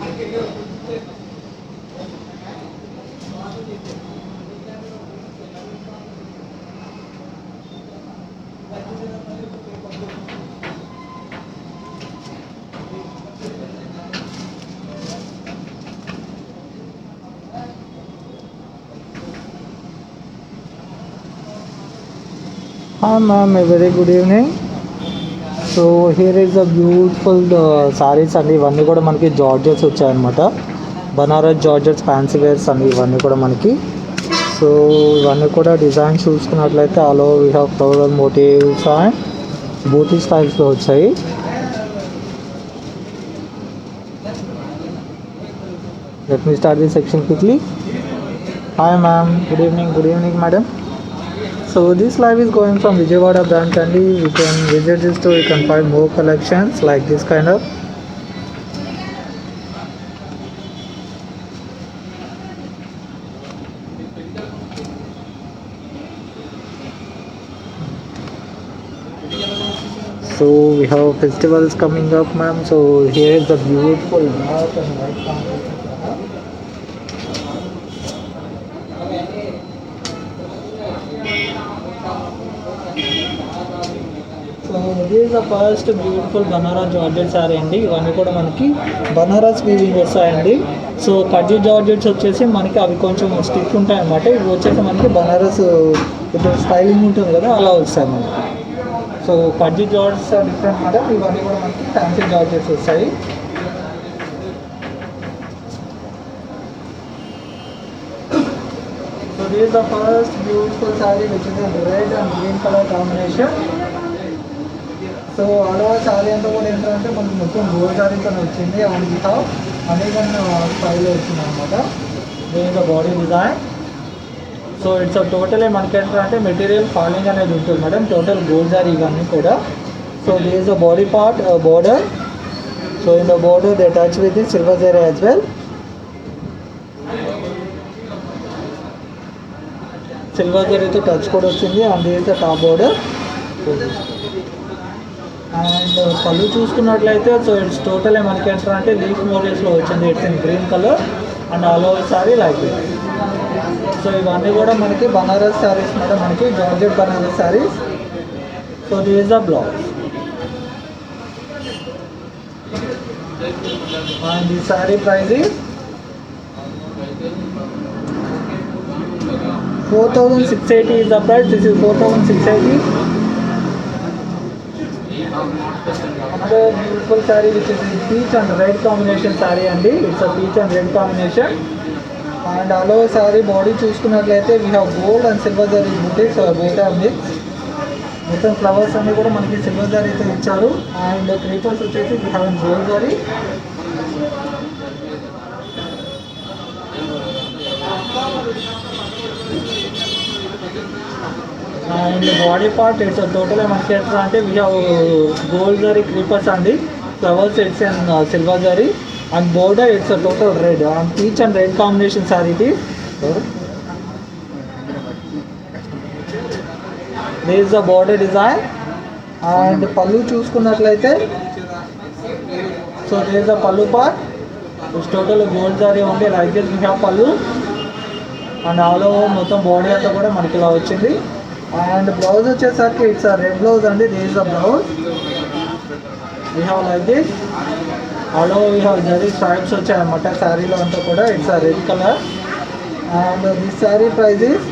Hi ma'am, a very good evening. So here is the beautiful saris అండి. ఇవన్నీ కూడా మనకి జార్జెట్స్ వచ్చాయన్నమాట. బనారస్ జార్జెట్స్ ఫ్యాన్సీ వేర్స్ అండి ఇవన్నీ కూడా మనకి. సో ఇవన్నీ కూడా డిజైన్ చూసుకున్నట్లయితే all over we have floral motives and buti స్టైల్స్లో వచ్చాయి. Let me start the section quickly. Hi ma'am, good evening madam. So this live is going from Vijayawada branch and you can visit this store, you can find more collections like this kind of. So we have festivals coming up ma'am, so here is the beautiful black and white combination. So this the first beautiful Banaras georgette sari అండి. ఇవన్నీ కూడా మనకి Banaras weaving వస్తాయండి. So కడ్జీ georgettes వచ్చేసి మనకి అవి కొంచెం స్టిక్ ఉంటాయి అన్నమాట. ఇవి వచ్చేసి మనకి బనారస్ ఇప్పుడు స్టైలింగ్ ఉంటుంది కదా అలా వస్తాయి మనకి. సో కడ్జీ జార్జెట్స్ డిఫరెంట్ మేడం. ఇవన్నీ కూడా మనకి ఫ్యాన్సీ జార్జెట్స్ వస్తాయి. So this is the first beautiful saree which is in red and green color combination. So అలా సారీ అంతా కూడా ఏంటంటే మనకి మొత్తం గోల్డ్ సారీతో వచ్చింది. అండ్ వి హావ్ అనేకన్ స్టైల్లో వచ్చింది అనమాట. దీని body design. So it's total మనకి ఏంటంటే మెటీరియల్ ఫాలింగ్ అనేది ఉంటుంది మేడం. టోటల్ గోల్డ్ సారీ ఇవన్నీ కూడా. So this is the body part border. So in the border they touch with the silver zari as well. Silver జరీతో టచ్ కూడా వచ్చింది. And this is the top border. And పళ్ళు చూసుకున్నట్లయితే so it's total మనకి ఏంటంటే leaf మోడల్స్లో వచ్చింది. It's in green colour and all over sorry like it. So ఇవన్నీ కూడా మనకి బనారస్ సారీస్ మీద మనకి georgette Banaras saris. So this is the blouse and the sari price is 4680 is the price. This is 4680. Another beautiful saree which is in peach and red combination saree and it's a peach and red combination. And all over saree body చూసుకున్నట్లయితే we have gold and silver zari booties both are mixed. మొత్తం flowers అన్ని కూడా మనకి silver జరీతో ఇచ్చారు. And creepers వచ్చేసి we have gold zari. And body part it's total మనకి ఎట్లా అంటే we have gold zari creepers అండి. Flowers it's and silver zari and border it's total red and peach and red combination sari ఇది. This is the border design. And పళ్ళు చూసుకున్నట్లయితే so this is the pallu part. It's total gold zari ఉంది like this we have పళ్ళు. And all over మొత్తం body అంతా కూడా మనకి ఇలా వచ్చింది. అండ్ బ్లౌజ్ వచ్చేసరికి ఇట్స్ రెడ్ బ్లౌజ్ అండి. This is the blouse we have like this. All over we have zari stripes వచ్చాయన్నమాట శారీలో అంతా కూడా. It's red colour. And this sari price is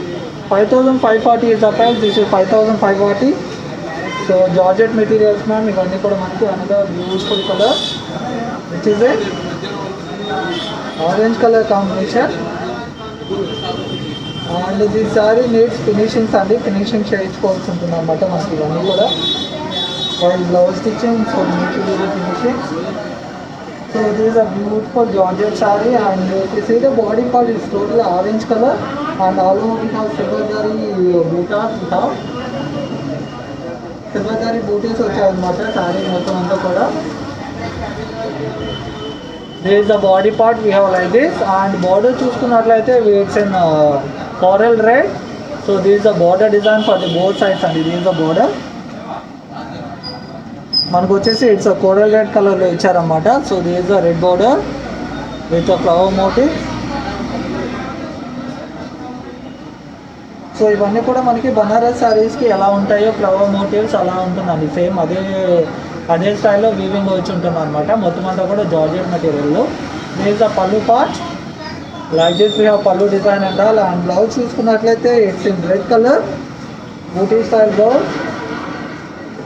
5540 is the price. This is 5540. So georgette materials ma'am ఇవన్నీ కూడా మనకి another beautiful colour which is a orange colour combination. And the sari needs finishings అండి. Finishing చేయించుకోవాల్సి ఉంటుంది అన్నమాట మనకి ఇవన్నీ కూడా. While blouse stitching so neat finishing. So this is a beautiful georgette sari. And you see the body part is total orange colour and all over we have silver zari butas. We have silver zari butis వచ్చాయన్నమాట సారీ మొత్తం అంతా కూడా. This is the body part we have like this. And border చూసుకున్నట్లయితే it's in coral red. So this is the border design for the both sides and this is the border. మనకు వచ్చేసి it's coral red కలర్లో ఇచ్చారన్నమాట. So this is the red border with flower motive. So ఇవన్నీ కూడా మనకి బనారస్ శారీస్కి ఎలా ఉంటాయో ఫ్లవర్ మోటివ్స్ అలా ఉంటుందండి. సేమ్ అదే స్టైల్లో వీవింగ్ వచ్చి ఉంటుంది అనమాట. మొత్తం అంతా కూడా జార్జెట్ మెటీరియల్లో. This the pallu part. Like this we have pallu design and all. And blouse చూసుకున్నట్లయితే it's in red colour buti style blouse.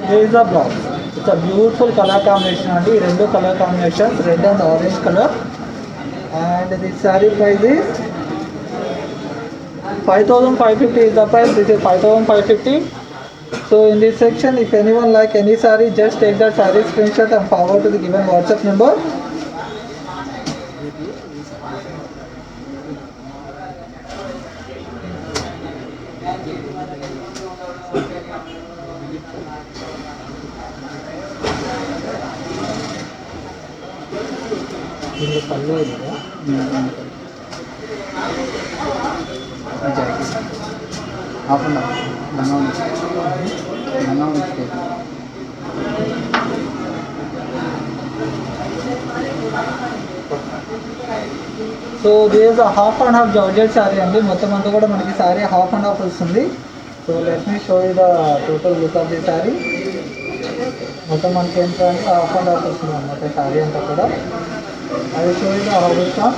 This the blouse. It's a beautiful colour combination అండి. ఈ రెండు colour combinations red and orange colour. And this sari price is 5550 is the price. This is 5550. So in this section, if anyone like any saree, just take that saree screenshot and forward to the given WhatsApp number. Half and half langa so this half and half georgette sari అండి. మొత్తం అంతా కూడా మనకి sari half and half వస్తుంది. So let me show you the total look of the sari. మొత్తం మనకి ఏంటంటే half and half వస్తుంది అనమాట శారీ అంతా కూడా. అది షో యూ ద హాఫ్ ఇస్తాం.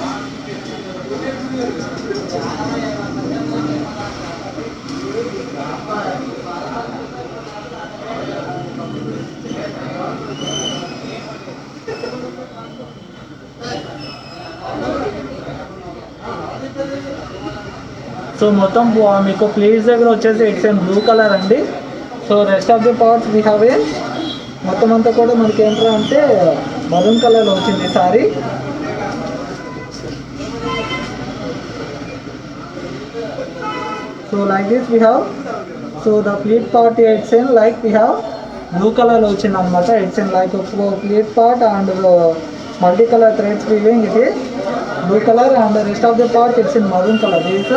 సో మొత్తం మీకు ప్లీజ్ దగ్గర వచ్చేసి ఇట్స్ ఇన్ బ్లూ కలర్ అండి. So rest of the parts we have a మొత్తం అంతా కూడా మనకి ఏంటంటే అంటే మరూన్ కలర్లో వచ్చింది sorry. So like this we have. So the pleat part it's in like we have blue కలర్లో వచ్చింది అనమాట. It's in like pleat part and multi colour threads weaving. ఇది blue colour and rest of the part it's in maroon colour. These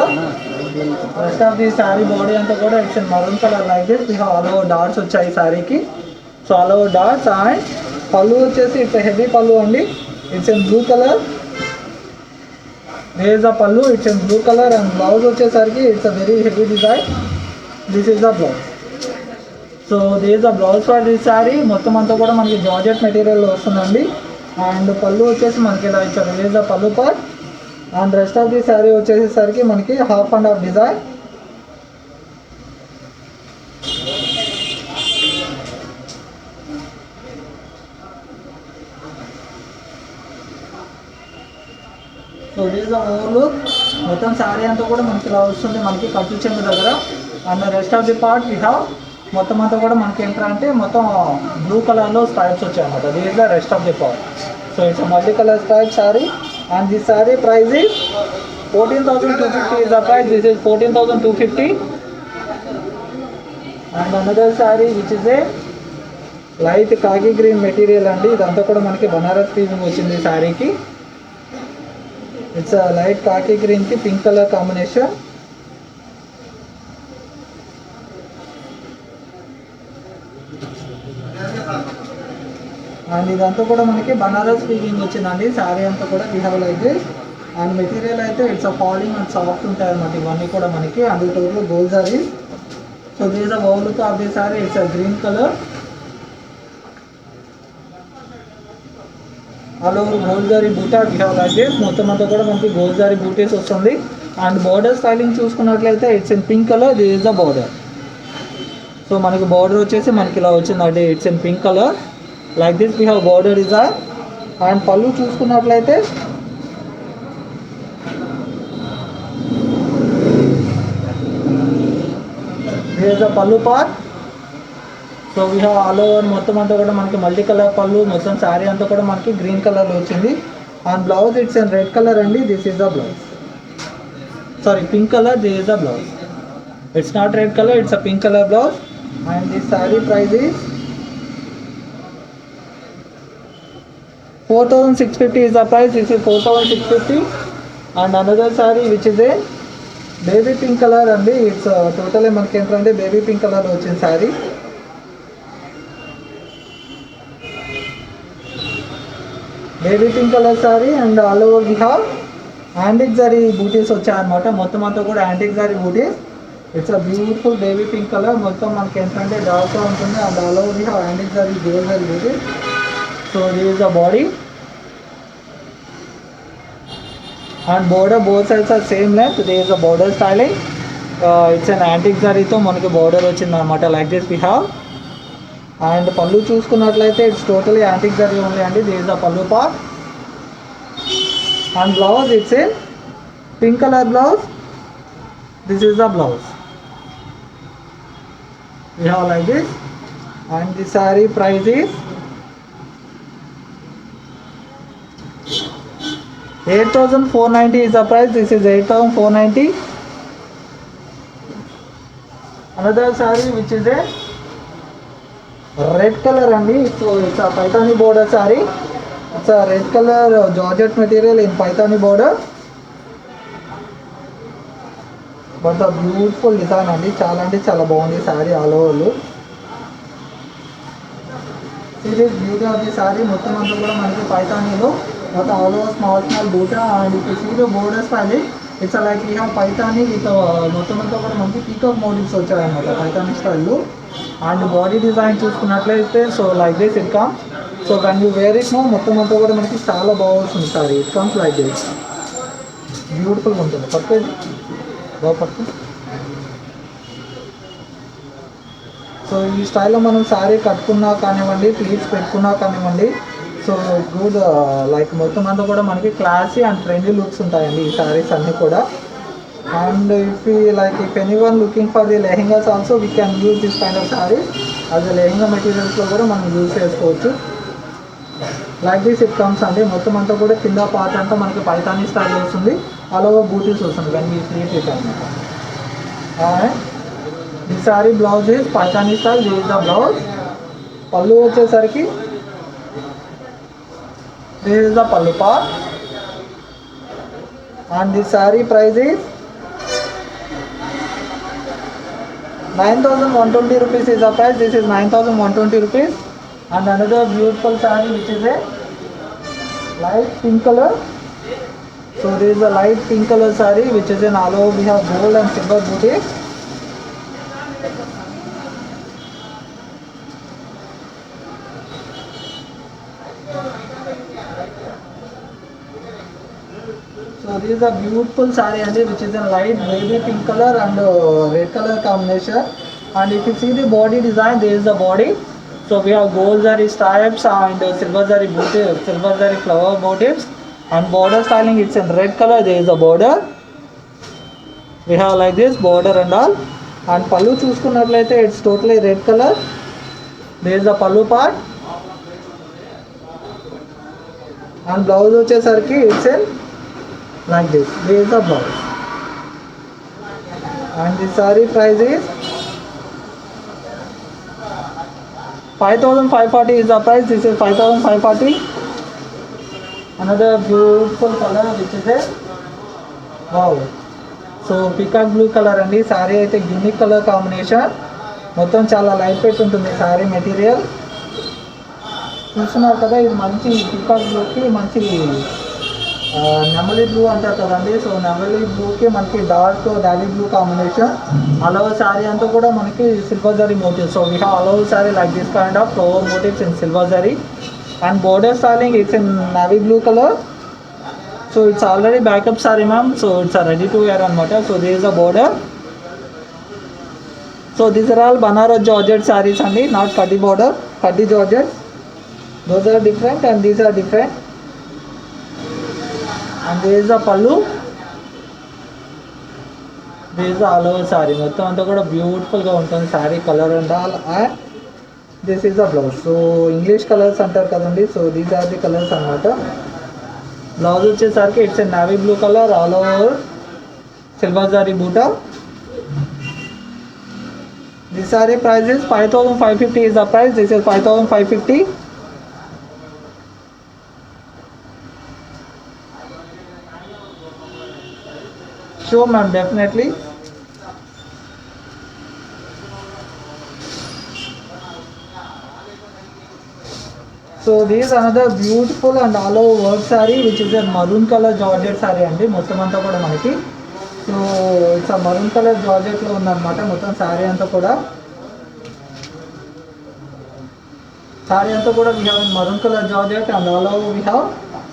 rest of the sari body అంతా కూడా it's in maroon colour like this. We have all over dots వచ్చాయి శారీకి. So all over dots. And pallu వచ్చేసి it's heavy pallu అండి. It's in blue colour. There the pallu it's in blue colour. And blouse వచ్చేసరికి it's a very heavy design. This is the blouse. So there the blouse for this sari. మొత్తం అంతా కూడా మనకి georgette material వస్తుందండి. And pallu వచ్చేసి మనకి ఇలా ఇచ్చారు. There the pallu part. And rest of the sari వచ్చేసరికి మనకి half and half design. So this the over look. మొత్తం శారీ అంతా కూడా మనకి ఇలా వస్తుంది మనకి కట్టు చెంగు దగ్గర. And rest of the part we have మొత్తం అంతా కూడా మనకి ఏంటంటే మొత్తం బ్లూ కలర్లో స్ట్రైప్స్ వచ్చాయి అనమాట. This is the rest of the part. So it's multi colour stripe sari. And this sari price is 14,250 is the price. This is 14,250. And another saree which is a light khaki green material అండి. ఇదంతా కూడా మనకి Banaras weaving వచ్చింది ఈ శారీకి. It's light ఖాకీ గ్రీన్కి pink colour combination. And ఇదంతా కూడా మనకి బనారస్ వీవింగ్ వచ్చిందండి శారీ అంతా కూడా. We have like this. And material అయితే it's a falling and soft ఉంటాయి అన్నమాట ఇవన్నీ కూడా మనకి. And total gold sari. So this a over look of the sari. It's a green colour. All over gold zari buta we have like this. మొత్తం అంతా కూడా మనకి గోల్డ్ జారీ బూటీస్ వస్తుంది. అండ్ బార్డర్ స్టైలింగ్ చూసుకున్నట్లయితే it's in pink colour. This is the border. So మనకి border వచ్చేసి మనకి ఇలా వచ్చిందండి. It's in pink colour like this. We have border design. And పళ్ళు చూసుకున్నట్లయితే this is the pallu part. So we have all over మొత్తం అంతా కూడా మనకి మల్టీ కలర్ పళ్ళు. మొత్తం శారీ అంతా కూడా మనకి గ్రీన్ కలర్లో వచ్చింది. And blouse it's in red colour అండి. This is the blouse. Sari pink colour. This is the blouse. It's not red colour. It's a pink colour blouse. And this sari price is 4,650 is the price. This is 4,650. And another saree which is a baby pink color అండి. It's totally మనకి ఏంటంటే baby pink కలర్లో వచ్చిన sari. Baby pink colour sari and all over we have antique zari butis వచ్చాయన్నమాట. మొత్తం అంతా కూడా antique zari butis. It's a beautiful baby pink colour. మొత్తం మనకి ఏంటంటే డార్క్గా ఉంటుంది and all over we have antique zari gold zari butis. So this is the body and border both sides are same length. This is the border styling. It's an antique జరీతో మనకి border వచ్చింది అనమాట. Like this we have. And పళ్ళు చూసుకున్నట్లయితే it's totally antique zari only అండి. This is the pallu part. And blouse, it's a pink color blouse. This is the blouse. We have like this. And the saree price is 8,490 is the price. This is 8,490. Another saree which is a red color only. So it's a Paithani border saree. It's a red color georgette material in Paithani border. But the beautiful design అండి. చాలా అంటే చాలా బాగుంది sorry all over look. See this beauty of the saree. మొత్తం అంతా కూడా మనకి పైతానీలో మొత్తం ఆల్ ఓవర్ స్మాల్ బూటా and if you see the border styling, it's a like we have Paithani with మొత్తం అంతా కూడా మనకి పీకాక్ మోటివ్స్ వచ్చాయన్నమాట పైతానీ స్టైల్లో. అండ్ బాడీ డిజైన్ చూసుకున్నట్లయితే so like this it come. So when you wear it no మొత్తం అంతా కూడా మనకి చాలా బాగుంటుంది sari. It comes like this. బ్యూటిఫుల్గా ఉంటుంది. పర్ఫెక్ట్ బాగా పర్ఫెక్ట్. సో ఈ స్టైల్లో మనం శారీ కట్టుకున్నా కానివ్వండి, ప్లీట్స్ పెట్టుకున్నా కానివ్వండి, సో గుడ్ లైక్ మొత్తం అంతా కూడా మనకి క్లాసీ అండ్ ట్రెండీ లుక్స్ ఉంటాయండి ఈ శారీస్ అన్నీ కూడా. And if anyone looking for the lehengas also, we can use this kind of saree as a lehenga మెటీరియల్స్లో కూడా మనం యూజ్ చేసుకోవచ్చు. లైక్ దిస్ ఇట్ కమ్స్ అండి. మొత్తం అంతా కూడా కింద పార్ట్ అంతా మనకి పైతానీ స్టైల్ వస్తుంది. ఆల్ ఓవర్ బూటీస్ వస్తుంది వెన్ వీ ప్లీట్ ఇట్ అనమాట. ఈ sorry blouse is Paithani style. This is the blouse. పళ్ళు వచ్చేసరికి this is the pallu part. And the sari price is 9,120 rupees is the price. This is 9,120 rupees. And another beautiful saree which is a light pink color. So there is a light pink color saree which is in all over. We have gold and silver booties. So this is a beautiful saree and which is in light baby pink color and red color combination. And if you see the body design, there is the body. So we have gold zari stripes and silver zari motifs, silver zari flower motifs. And border styling, it's in red color. There is a border. We have like this border and all. And pallu చూసుకున్నట్లయితే it's totally red color. There is the pallu part. And blouse వచ్చేసరికి it's in like this. This is the blouse. And the saree price is 5,540 is the price. This is 5,540. Another beautiful color which is a wow. So peacock blue color and the saree అయితే unique colour combination. మొత్తం చాలా light weight ఉంటుంది sorry material. చూస్తున్నారు కదా, ఇది మంచి peacock బ్లూకి మంచి నెమలి బ్లూ అంటారు కదండి. సో నెమలి బ్లూకి మనకి డార్క్ డాడీ బ్లూ కాంబినేషన్. అలవ శారీ అంతా కూడా మనకి silver zari motives. So we have అలవ sari like this kind of flower motives in silver zari. And border styling it's in navy blue colour. So it's already backup sari ma'am. So it's ready to wear అనమాట. So this is the border. So these are all Banaras georgette saris అండి, not kaddi border, kaddi georgette. Those are different and these are different. And this is the pallu. This is the all over sari. మొత్తం అంతా కూడా బ్యూటిఫుల్గా ఉంటుంది sari colour and all. And this is the blouse. So English colours అంటారు కదండి. So these are the colours అనమాట. Blouse వచ్చేసరికి it's a navy blue colour all over silver zari buta. This sari price is 5,550 is the price. This is 5,550. Sure ma'am, definitely. So this another beautiful and all over work sari which is a maroon colour georgette sari అండి. మొత్తం అంతా కూడా మనకి so it's maroon colour జార్జెట్లో ఉందన్నమాట మొత్తం సారీ అంతా కూడా. సారీ అంతా కూడా we have maroon colour georgette and all over we have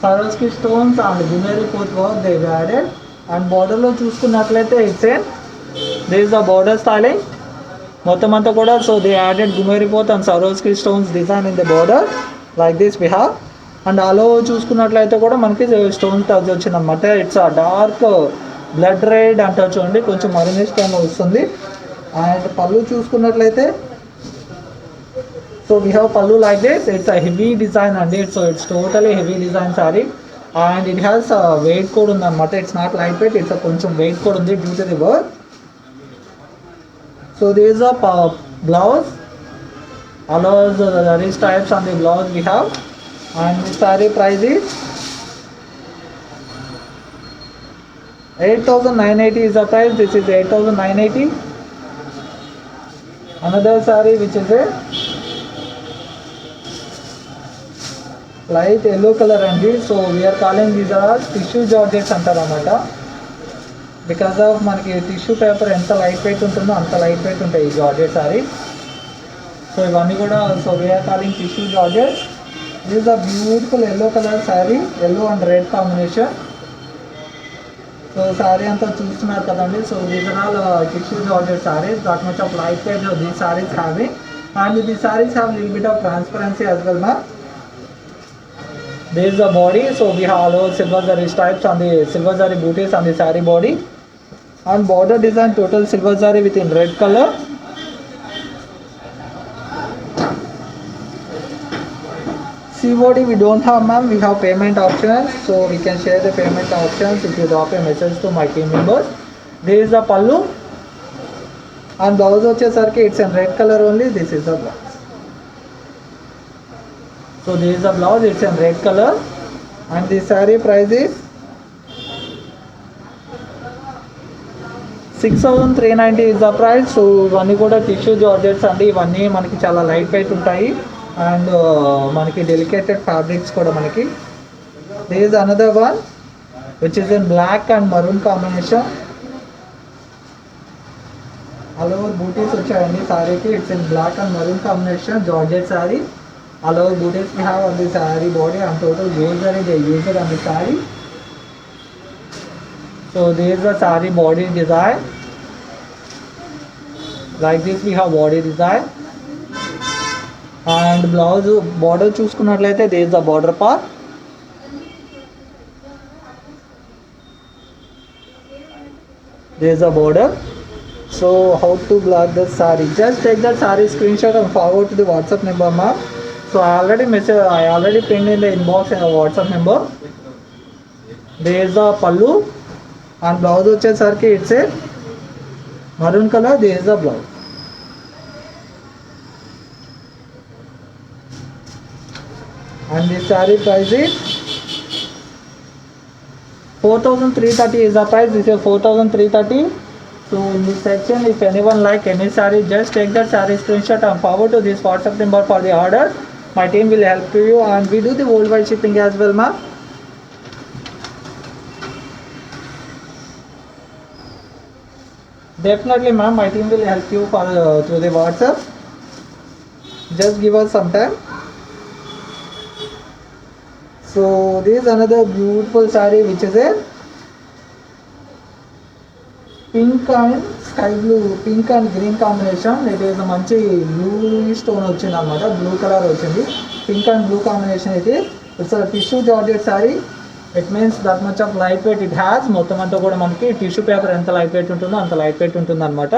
Swarovski stones and గునేరి పోత్ వర్క్ దే యాడెడ్. అండ్ బార్డర్లో చూసుకున్నట్లయితే it's a this is the border styling మొత్తం అంతా కూడా. సో దే యాడెడ్ గునేరి పోత్ and Swarovski stones design in the border like this we have. And all over చూసుకున్నట్లయితే కూడా మనకి స్టోన్ టచ్ వచ్చిందన్నమాట. It's a dark blood red అంటారు చూడండి, కొంచెం మరూన్ స్టోన్ వస్తుంది. అండ్ పళ్ళు చూసుకున్నట్లయితే so we have pallu like this. It's a heavy design అండి. It's totally heavy design sari and it has weight కూడా ఉందన్నమాట. It's not light weight, it's కొంచెం వెయిట్ కూడా ఉంది due to the work. So this is a blouse. All the stripes on the blouse we have, and the saree price is 8,980 is the price. This is 8,980. Another saree which is a light yellow color and so we are calling these are tissue georgettes అంటారన్నమాట. Because of మనకి tissue paper ఎంత light weight ఉంటుందో అంత light wait ఉంటాయి ఈ georgette sorry. So ఇవన్నీ కూడా so we're calling tissue georgette. This is a beautiful yellow colour sari, yellow and red combination. So sari అంతా చూస్తున్నారు కదండి. So these are all tissue georgette saris that much of light weight these saris having and these saris have little bit of transparency as well ma'am. This is the body. So we have all over silver zari stripes on the silver zari booties on the saree body and border design total silver zari within red color. COD we don't have ma'am, we have payment options, so we can share the payment options if you drop a message to my team members. This is the pallu and blouse vachesarki it's in red color only. This is the blouse. So this is the blouse, it's in red color and the saree price is 6,390 is the price. So ఇవన్నీ కూడా tissue georgettes అండి. ఇవన్నీ మనకి చాలా light weight ఉంటాయి and మనకి డెలికేటెడ్ fabrics కూడా మనకి. This is another one which is in black and maroon combination. All over butis వచ్చాయండి సారీకి. It's in black and maroon combination georgette sari. All over butis we have on the saree body and total gold zari they used on the saree. So this is the saree body design. Like this we have body design and blouse border చూసుకున్నట్లయితే this is the border part. This is the border. So how to block the saree? Just take that saree screenshot and forward to the WhatsApp number ma'am. So I already pinned in the inbox in the WhatsApp number. There is the pallu and blouse వచ్చేసరికి it's a maroon color. There is the blouse and this saree price is 4,330 is the price. This is 4,330. So in this section if anyone like any saree just take that saree screenshot and forward to this WhatsApp number for the order. My team will help you and we do the worldwide shipping as well ma'am. Definitely ma'am, my team will help you for through the WhatsApp. Just give us some time. So this is another beautiful saree which is a pink and sky blue, pink and green combination. It is a manchi blue stone వచ్చింది అన్నమాట. Blue colour వచ్చింది, pink and blue combination. ఇది it's a tissue georgette sorry. It means that much of light wait it has. మొత్తం అంతా కూడా మనకి tissue paper ఎంత light weight ఉంటుందో అంత లైట్ వెయిట్ ఉంటుంది అనమాట.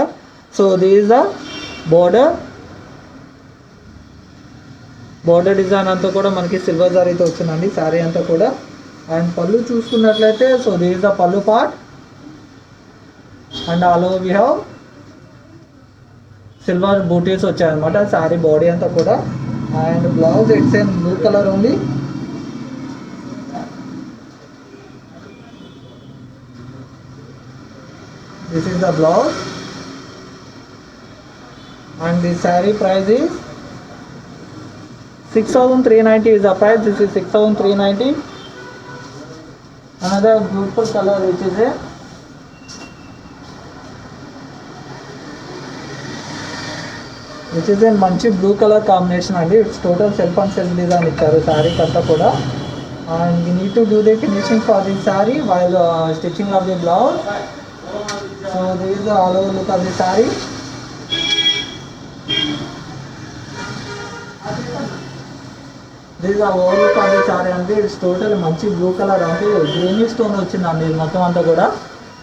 So this is the border design అంతా కూడా మనకి సిల్వర్ జరీతో వచ్చిందండి సారీ అంతా కూడా. అండ్ పళ్ళు చూసుకున్నట్లయితే so this is the pallu part and all over we have silver butis వచ్చాయన్నమాట సారీ బాడీ అంతా కూడా. And blouse it's in blue colour only. This is the blouse and the saree price is 6,390 is the price. This is 6,390. Another beautiful color which is a మంచి blue colour combination అండి. It's total self and self design ఇచ్చారు శారీకి అంతా కూడా. And we need to do the finishing for the sari while stitching of the blouse. So this is the all over look of the sari. This is the over look of the sari అండి. It's total మంచి blue colour అంటే green stone వచ్చిందండి. ఇది మొత్తం అంతా కూడా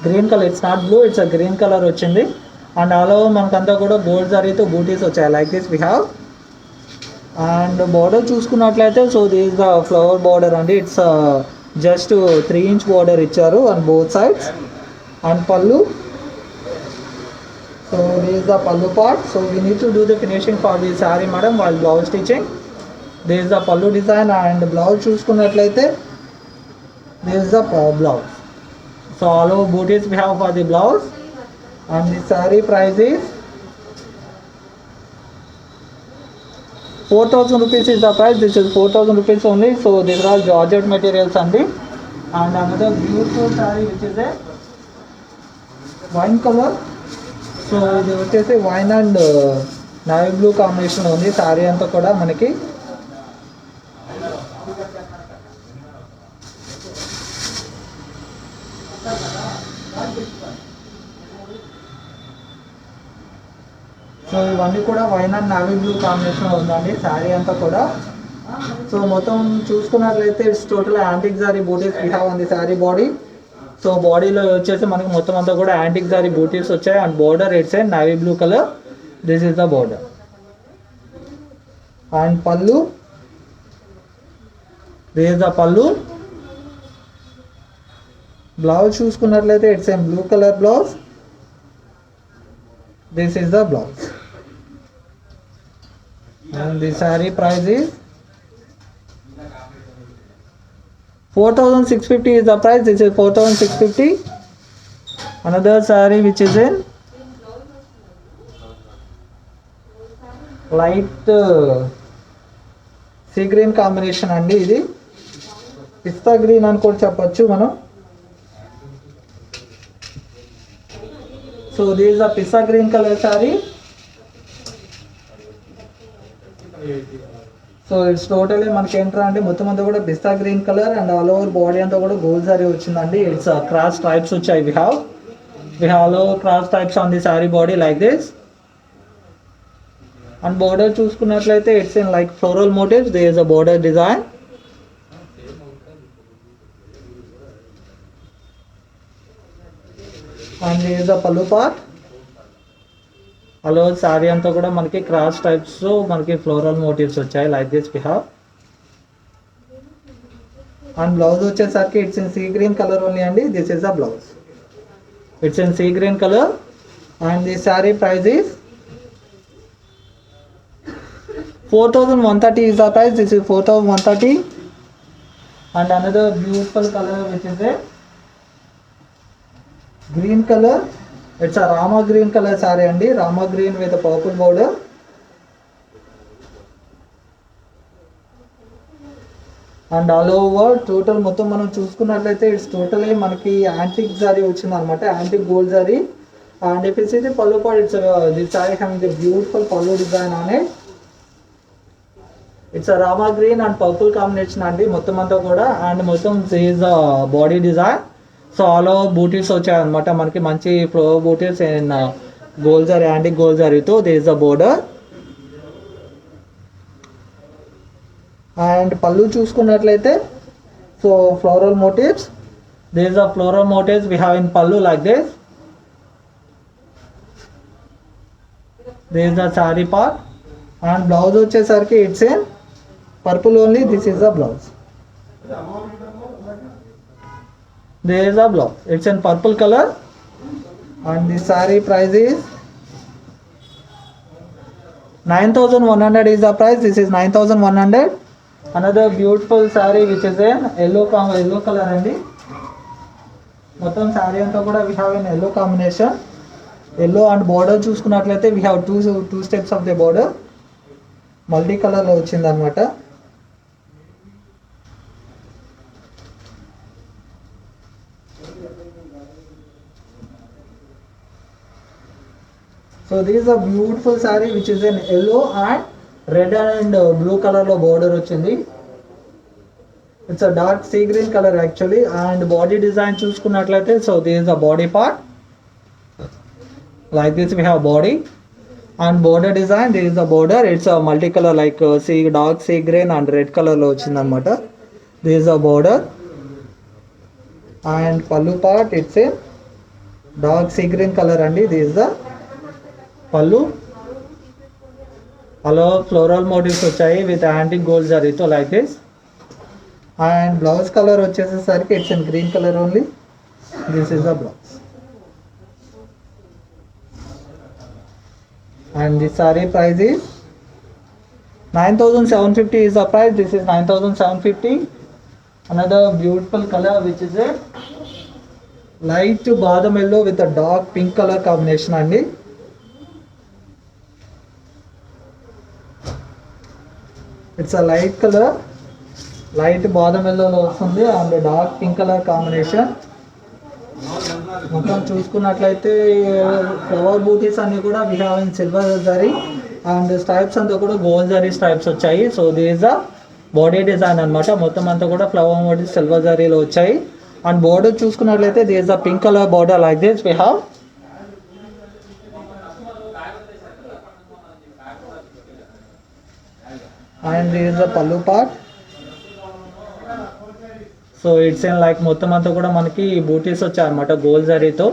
green colour. It's not blue, it's a green colour వచ్చింది. And all over మనకంతా కూడా గోల్డ్ జరీతో బూటీస్ వచ్చాయి like this we have. And border చూసుకున్నట్లయితే so this the flower border అండి. ఇట్స్ జస్ట్ 3 inch బార్డర్ ఇచ్చారు and both sides. And pallu, so this the pallu part. So we need to do the finishing for the sari madam వాళ్ళ blouse stitching. This the pallu design. And blouse చూసుకున్నట్లయితే this the blouse. So all over booties we have for the blouse. And the saree price is 4,000 rupees is the price. This is 4,000 rupees only. So these are all georgette materials andi. And another beautiful saree which is a wine color. So ఇది వచ్చేసి wine and navy blue combination ఉంది saree అంతా కూడా మనకి. So ఇవన్నీ కూడా wine and navy blue combination ఉందండి శారీ అంతా కూడా. సో మొత్తం చూసుకున్నట్లయితే it's total antique zari butis we have on the sari body. So బాడీలో వచ్చేసి మనకి మొత్తం అంతా కూడా యాంటిక్ జారీ బూటీస్ వచ్చాయి. And border it's a navy blue colour. This is the border. And పళ్ళు, దిస్ ఇస్ ద పళ్ళు. బ్లౌజ్ చూసుకున్నట్లయితే it's A blue colour blouse. This is the blouse. And the saree price is 4,650 is the price. This is 4,650. Another saree which is in light sea green combination అండి. ఇది పిస్తా green అని కూడా చెప్పొచ్చు మనం. So this is a pista green color saree. So it's totally మనకి ఏంట్రా అంటే మొత్తం అంతా కూడా pista green colour and all over body అంతా కూడా గోల్డ్ సారీ వచ్చిందండి. ఇట్స్ క్రాస్ టైప్స్ వచ్చాయి. We have all over cross types on the sari body like this. And border చూసుకున్నట్లయితే it's in like floral motives. There is a border design. And there is a pallu part. అలో సారీ అంతా కూడా మనకి cross types మనకి floral motifs వచ్చాయి like this we have. And blouse వచ్చేసరికి it's in sea green colour only అండి. This is the blouse. It's in sea green colour. And the sari price is 4,130 is the price. This is 4,130. And another beautiful color which is a green color. It's a Rama green color saree andi. Rama green with a purple border. And all over total మొత్తం మనం చూసుకున్నట్లయితే it's totally మనకి antique zari వచ్చింది అనమాట. Antique gold zari. And if it's the pallu part it's the sari having the beautiful pallu design on it. It's a Rama green and purple combination అండి మొత్తం అంతా కూడా. అండ్ మొత్తం is body design. So all over butis వచ్చాయి అనమాట మనకి మంచి floor butis and gold zari antique gold జరీతో. This is the border. And పళ్ళు చూసుకున్నట్లయితే so floral motifs. This is the floral motifs we have in pallu like this. This is the sari part. And blouse వచ్చేసరికి it's in purple only. This is the blouse. There is a blouse. It's in purple color. And the saree price is 9,100 is the price. This is 9,100. Another beautiful saree which is in yellow color andi. మొత్తం saree అంతా కూడా we have in yellow combination. Yellow and border చూసుకున్నట్లయితే we have two steps of the border. Multi కలర్లో వచ్చింది అనమాట. So this a beautiful sari which is in yellow and red and blue కలర్లో border వచ్చింది. It's a dark sea green colour actually. And body design చూసుకున్నట్లయితే so this is the body part. Like this we have body and border design. This is the border. It's a multicolor like sea dark sea green and red color lo ochindi anamata. This is a border and pallu part it's a dark sea green color andi. This is the pallu. Allo floral motifs vachayi with antique gold zari to like this. And blouse color vachesesariki it's in green color only. This is the blouse. And the saree price is 9750 is the price. This is 9750. Another beautiful color which is a light badam yellow with a dark pink color combination andi. It's a light color, light badam yellow lo vastundi and dark pink color combination. మొత్తం చూసుకున్నట్లయితే flower butis అన్ని కూడా we have in silver zari and stripes అంతా కూడా gold zari stripes వచ్చాయి. So this the body design అనమాట. మొత్తం అంతా కూడా ఫ్లవర్ బూటీస్ సిల్వర్ జరీలో వచ్చాయి. అండ్ బోర్డర్ చూసుకున్నట్లయితే this the pink colour border like this we have. And this the pallu part. So it's in like మొత్తం అంతా కూడా మనకి బూటీస్ వచ్చాయి అనమాట గోల్డ్ జరీతో.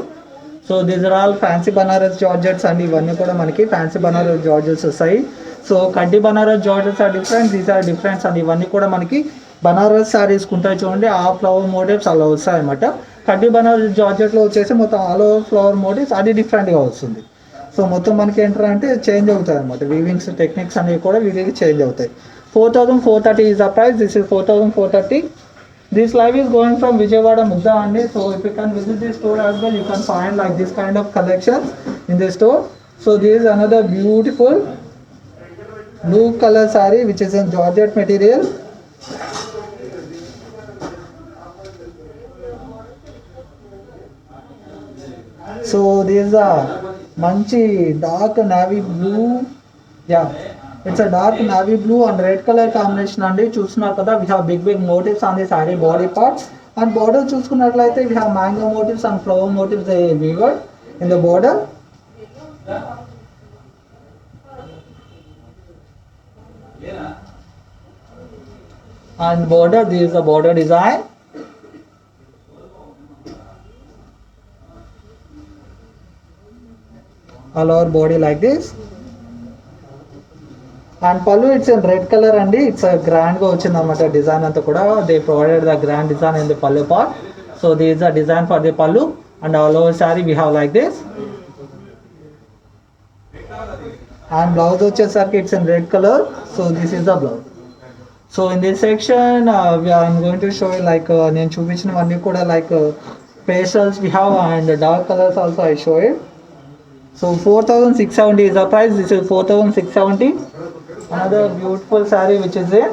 So these are all fancy Banaras georgettes అండి. ఇవన్నీ కూడా మనకి ఫ్యాన్సీ బనారస్ జార్జెట్స్ వస్తాయి. So kaddi Banaras georgettes are different, these are differents అండి. ఇవన్నీ కూడా మనకి బనారస్ శారీస్ ఉంటాయి చూడండి, ఆ ఫ్లవర్ మోటివ్స్ అలా వస్తాయి అనమాట. కడ్డీ బనారస్ జార్జెట్లో వచ్చేసి మొత్తం ఆల్ ఓవర్ ఫ్లవర్ మోటివ్స్ అది డిఫరెంట్గా వస్తుంది. సో మొత్తం మనకి ఏంటంటే చేంజ్ అవుతాయి అనమాట. వీవింగ్స్ టెక్నిక్స్ అనేవి కూడా వీటికి చేంజ్ అవుతాయి. 4430 is the price. This is 4430. This live is going from Vijayawada Mugda Andi. So if you can visit this store as well, you can find like this kind of collections in this store. So this is another beautiful blue color saree which is in georgette material. So this is a manchi dark navy blue. Yeah. It's a dark navy blue and red color combination andi. చూస్తున్నారు కదా, we have big motifs on the saree body parts and border చూసుకున్నట్లయితే we have mango motifs and flower motifs they weaved in the border. And border, this is the border design. All over body like this. And pallu it's in red color andi. It's a grand ga ochindi anamata design anta kuda. They provided the grand design in the pallu part. So this is the design for the pallu and all over saree we have like this. And blouse వచ్చేసరికి it's in red color. So this is the blouse. So in this section I'm going to show you like నేను చూపించినవన్నీ కూడా like pastels we have and dark colors also I show it. So 4670 is the price. This is 4670. Another beautiful saree which is in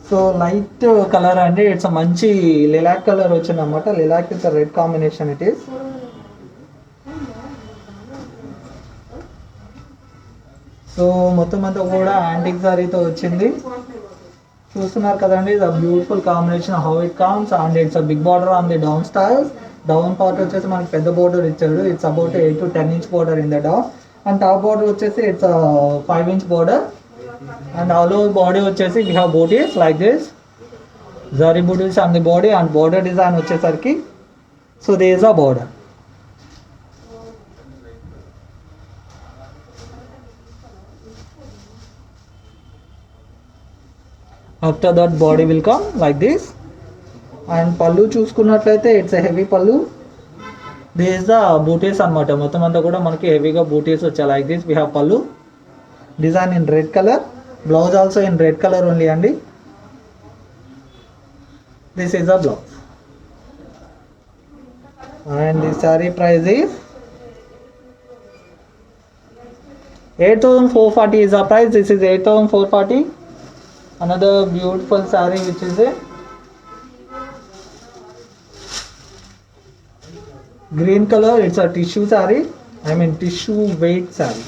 so light color and it's a manchi lilac color వచ్చింది అన్నమాట. Lilac with a red combination it is. So మొత్తం అంతా కూడా antique సారీతో వచ్చింది. చూస్తున్నారు కదండి, the beautiful combination how it comes and it's big border on the down style. Down part వచ్చేసి మనకి పెద్ద బోర్డర్ ఇచ్చాడు. It's about 8 to 10 inch border in the down. And top border వచ్చేసి it's 5 inch border. And all over body వచ్చేసి we have butis like this zari butis on the body and border design వచ్చేసరికి so they is a border. After that body will come like this. And pallu చూసుకున్నట్లయితే it's a heavy pallu. This is the butis అనమాట. మొత్తం అంతా కూడా మనకి హెవీగా బూటీస్ వచ్చాయి like this. We have pallu design in red colour. Blouse also in red colour only అండి. This is the blouse. And the sari price is 8,440 is the price. This is 8,440. Another beautiful saree which is a green color. It's a tissue saree. I mean tissue weight saree,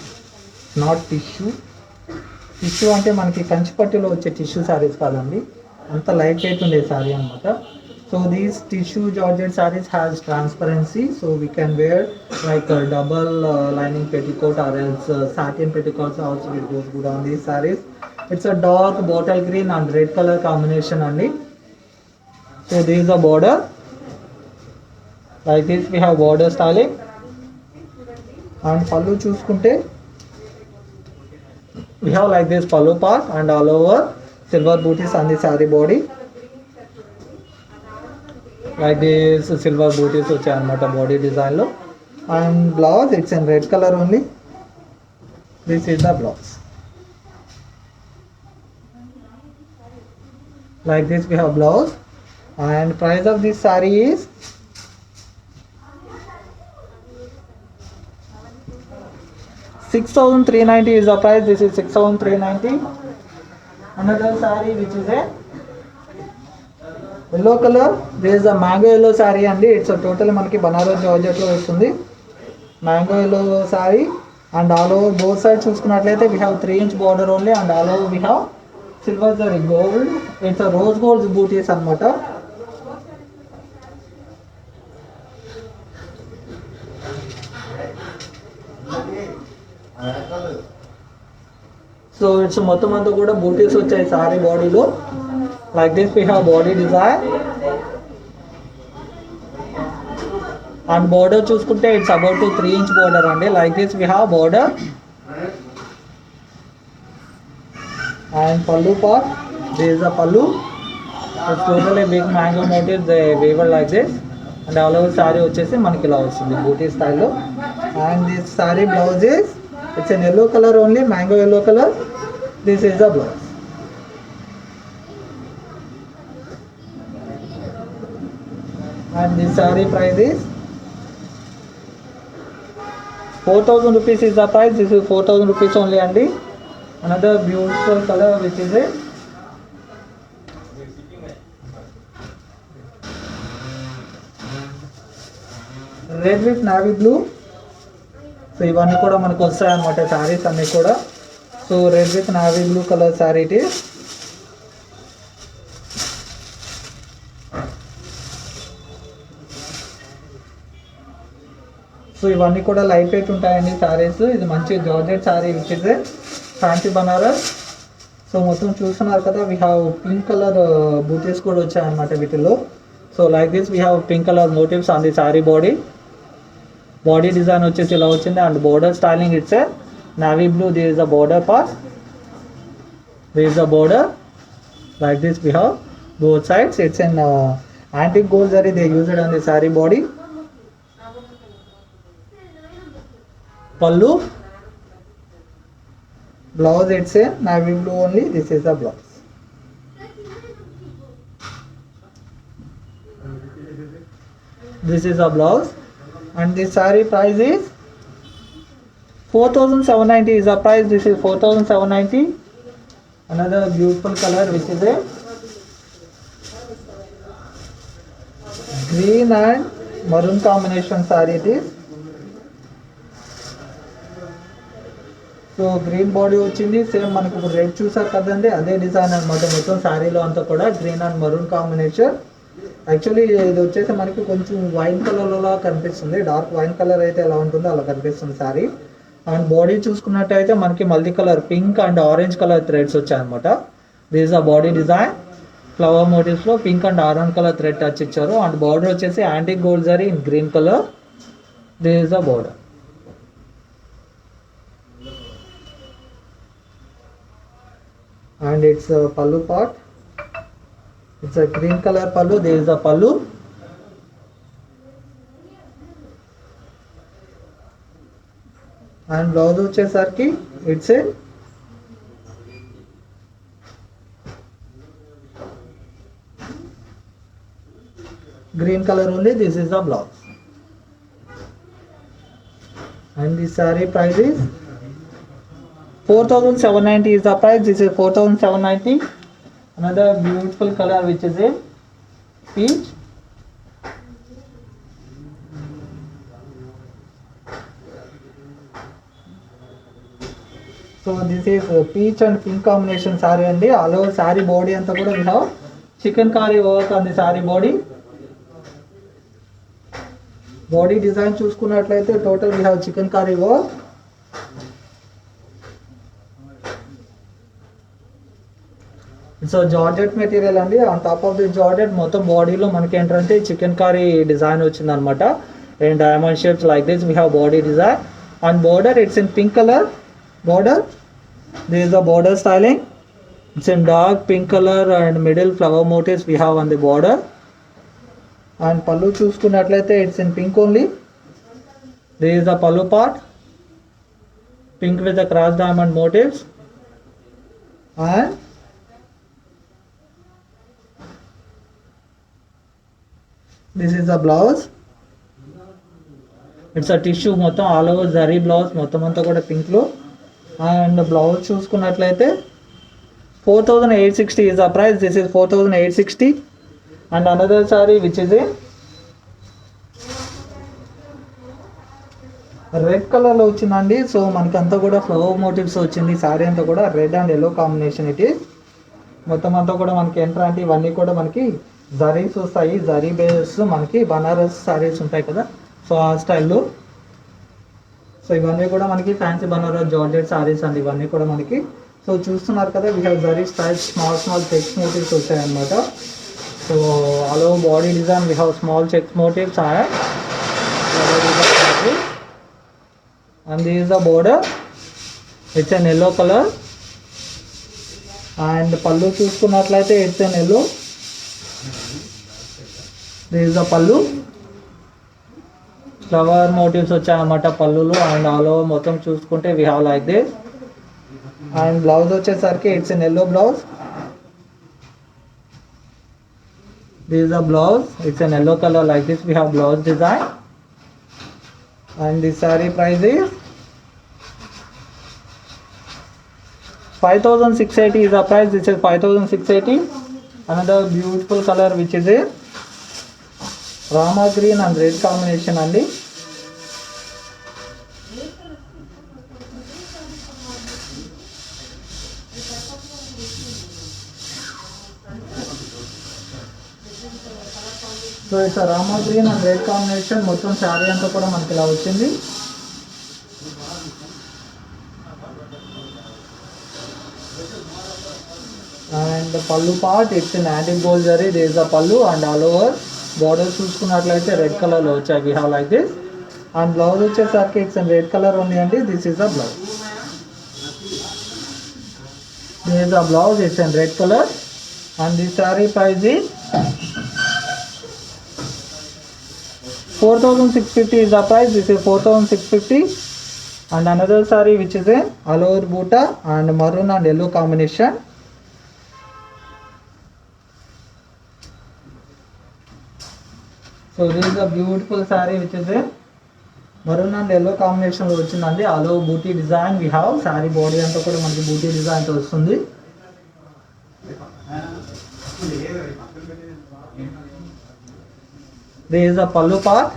not tissue. Tissue అంటే మనకి కంచిపట్టులో వచ్చే tissue saris కాదండి, అంత light weight ఉండే సారీ అనమాట. So these tissue georgette saris has transparency, so we can wear like double lining petticoat or else satin petticoats also it goes good on these sarees. It's a dark bottle green and red color combination only. So this is a border. Like this we have border styling. And pallu చూసుకుంటే we have like this pallu part and all over silver booties on the saree body. Like this silver booties వచ్చాయి అన్నమాట body design లో. And blouse it's in red color only. This is the blouse. Like this we have blouse. And price of this saree is 6,390 is the price. This is 6,390. Another saree which is a yellow color. This is a mango yellow saree and it's a total మనకి Banaras georgette లో వస్తుంది. Mango yellow saree and all over both sides చూసుకున్నట్లయితే we have 3-inch border only and all over we have silver zari gold. It's a rose gold booties అన్నమాట. So it's మొత్తం అంతా కూడా booties వచ్చాయి సారీ బాడీలో. Like this we have body design and border చూసుకుంటే it's about 3-inch border అండి. Like this we have border and pallu part. This is the pallu. It's total a big mango motive they weaver like this and all over sari వచ్చేసి మనకి ఇలా వస్తుంది booti స్టైల్లో. And this sari blouse is it's an yellow color only, mango yellow color. This is the blouse. And this saree price is 4,000 rupees is the price. This is 4,000 rupees only andi. Another beautiful color which is a red with navy blue. So ఇవన్నీ కూడా మనకు వస్తాయి అన్నమాట శారీస్ అన్నీ కూడా. So red with navy blue colour sari it is. So ఇవన్నీ కూడా light weight ఉంటాయండి శారీస్. ఇది మంచి georgette sari which is fancy Banaras. So మొత్తం చూస్తున్నారు కదా, we have pink colour booties కూడా వచ్చాయన్నమాట వీటిలో. So like this we have pink colour motives on the sari body. Body design వచ్చేసి ఇలా వచ్చింది and border styling it's a navy blue. This is the border part. This is the border. Like this we have both sides. It's an antique gold zari they used on the sari body. Pallu blouse it's a navy blue only. This is the blouse. This is a blouse. And this saree price is 4,790 is the price. This is 4,790. Another beautiful color which is a green and maroon combination saree it is. So green body వచ్చింది. Same మనకు ఇప్పుడు red చూసారు కదండి, అదే design అనమాట మొత్తం శారీలో అంతా కూడా green and maroon combination. Actually ఇది వచ్చేసి మనకి కొంచెం వైన్ కలర్లో కనిపిస్తుంది. డార్క్ వైన్ కలర్ అయితే ఎలా ఉంటుందో అలా కనిపిస్తుంది శారీ. అండ్ బాడీ చూసుకున్నట్టయితే మనకి multi colour pink and orange colour threads వచ్చాయన్నమాట. This is a body design. Flower మోటివ్స్లో pink and orange colour thread touch ఇచ్చారు. అండ్ బార్డర్ వచ్చేసి antique gold zari in green colour. This is the border. And it's a pallu part. It's a green color pallu. There is a pallu. And blouse వచ్చేసరికి it's a green color only. This is the blouse. And the saree price is 4790 is the price. This is 4790. Another beautiful color which is a peach. So this is peach and pink combination saree andi. All over saree body anta kuda we have chicken-kari work on the saree body. Body design చూసుకున్నట్లయితే total we have chicken-kari work. It's a georgette material అండి. On top of the georgette మొత్తం బాడీలో మనకి ఏంటంటే chicken-curry design వచ్చింది అనమాట. And diamond shapes like this we have body design. On border it's in pink color border. This is the border styling. It's in dark pink color and middle flower motifs we have on the border. And pallu చూసుకున్నట్లయితే it's in pink only. This is the pallu part, pink with the cross diamond motifs. And this is the blouse. It's a tissue మొత్తం all over zari blouse మొత్తం అంతా కూడా pink లో. And blouse చూసుకున్నట్లయితే 4860 is the price. This is 4860. And another saree which is a red colour లో వచ్చిందండి. So మనకంతా కూడా ఫ్లవర్ మోటివ్స్ వచ్చింది. సారీ అంతా కూడా red and yellow combination it is. మొత్తం అంతా కూడా మనకి ఏంటంటే ఇవన్నీ కూడా మనకి జరీస్ వస్తాయి. జరీ బేస్ మనకి బనారస్ సారీస్ ఉంటాయి కదా, సో ఆ స్టైల్లో. సో ఇవన్నీ కూడా మనకి ఫ్యాన్సీ బనారస్ జార్జెట్ సారీస్ అండి ఇవన్నీ కూడా మనకి. సో చూస్తున్నారు కదా we have zari style small checks motifs వచ్చాయన్నమాట. So all over body design we have small checks motifs and this is the border. It's an yellow color. And pallu చూసుకున్నట్లయితే it's an yellow. This is the pallu. Flower motives వచ్చాయన్నమాట పళ్ళులో. And all over మొత్తం చూసుకుంటే we have like this. And blouse వచ్చేసరికి it's an yellow blouse. This is the blouse. It's an yellow color like this. We have blouse design. And the saree price is 5680 is the price. This is 5680. Another beautiful color which is a rama green and red combination andi. So it's Rama green and red combination. మొత్తం శారీ అంతా కూడా మనకి ఇలా వచ్చింది. And పళ్ళు part it's in antique gold zari. This is the పళ్ళు. And all over border చూసుకున్నట్లయితే red కలర్లో వచ్చాయి. We have like this. And blouse వచ్చేసరికి ఇట్స్ ఇన్ రెడ్ కలర్ ఉంది అండి. This is the blouse. This is the blouse. It's in red colour. And the sari price is 4650 is the price. This is 4650. And another saree which is a all over butta and maroon and yellow combination. So this is a beautiful saree which is a maroon and yellow combination lo vachindandi. All over booty design we have. Saree body anta kuda manaki booty design tho vastundi. This is the pallu part.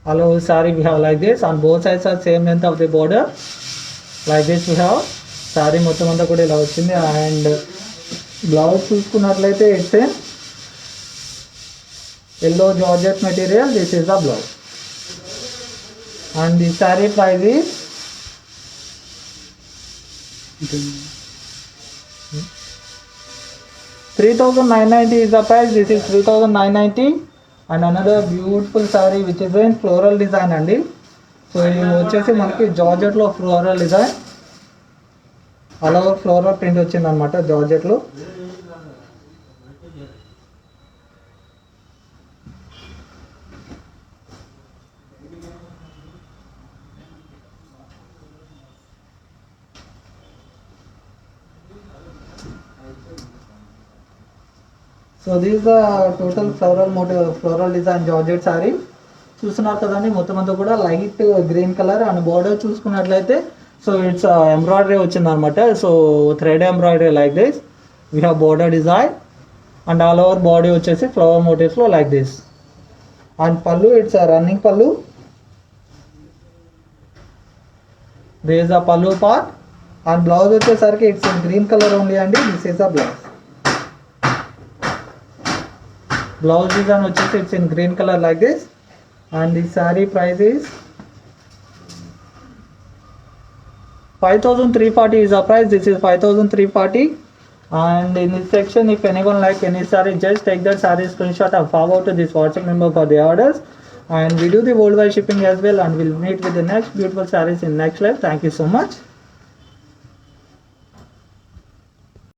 All over saree we have like this. On both sides are same length of the border. Like this we have. Saree మొత్తం అంతా కూడా ఇలా వచ్చింది. And blouse చూసుకున్నట్లయితే it's A yellow georgette material. This is the blouse. And the saree price is 3990 is the price. This is 3990. And another beautiful saree which is in floral design అండి. So ఇది వచ్చేసి మనకి georgette లో floral design. All over floral print వచ్చింది అనమాట georgette లో. So this the total floral design georgette sorry చూస్తున్నారు కదండి. మొత్తం అంతా కూడా light green colour. And border చూసుకున్నట్లయితే సో ఇట్స్ ఎంబ్రాయిడరీ వచ్చింది అనమాట. So thread embroidery like this. We have border design and all over body వచ్చేసి ఫ్లవర్ మోటివ్స్లో లైక్ దిస్. అండ్ పళ్ళు ఇట్స్ రన్నింగ్ పళ్ళు. దిస్ ఇస్ అ పళ్ళు పార్ట్. అండ్ బ్లౌజ్ వచ్చేసరికి it's in green colour only అండి. This is a blouse. Blouse design వచ్చేసి it's in green colour like this. And the sari price is 5340 is the price. This is 5340. And in this section, if anyone like any saree, just take that saree screenshot and forward to this WhatsApp number for the orders. And we do the worldwide shipping as well. And we'll meet with the next beautiful sarees in next live. Thank you so much.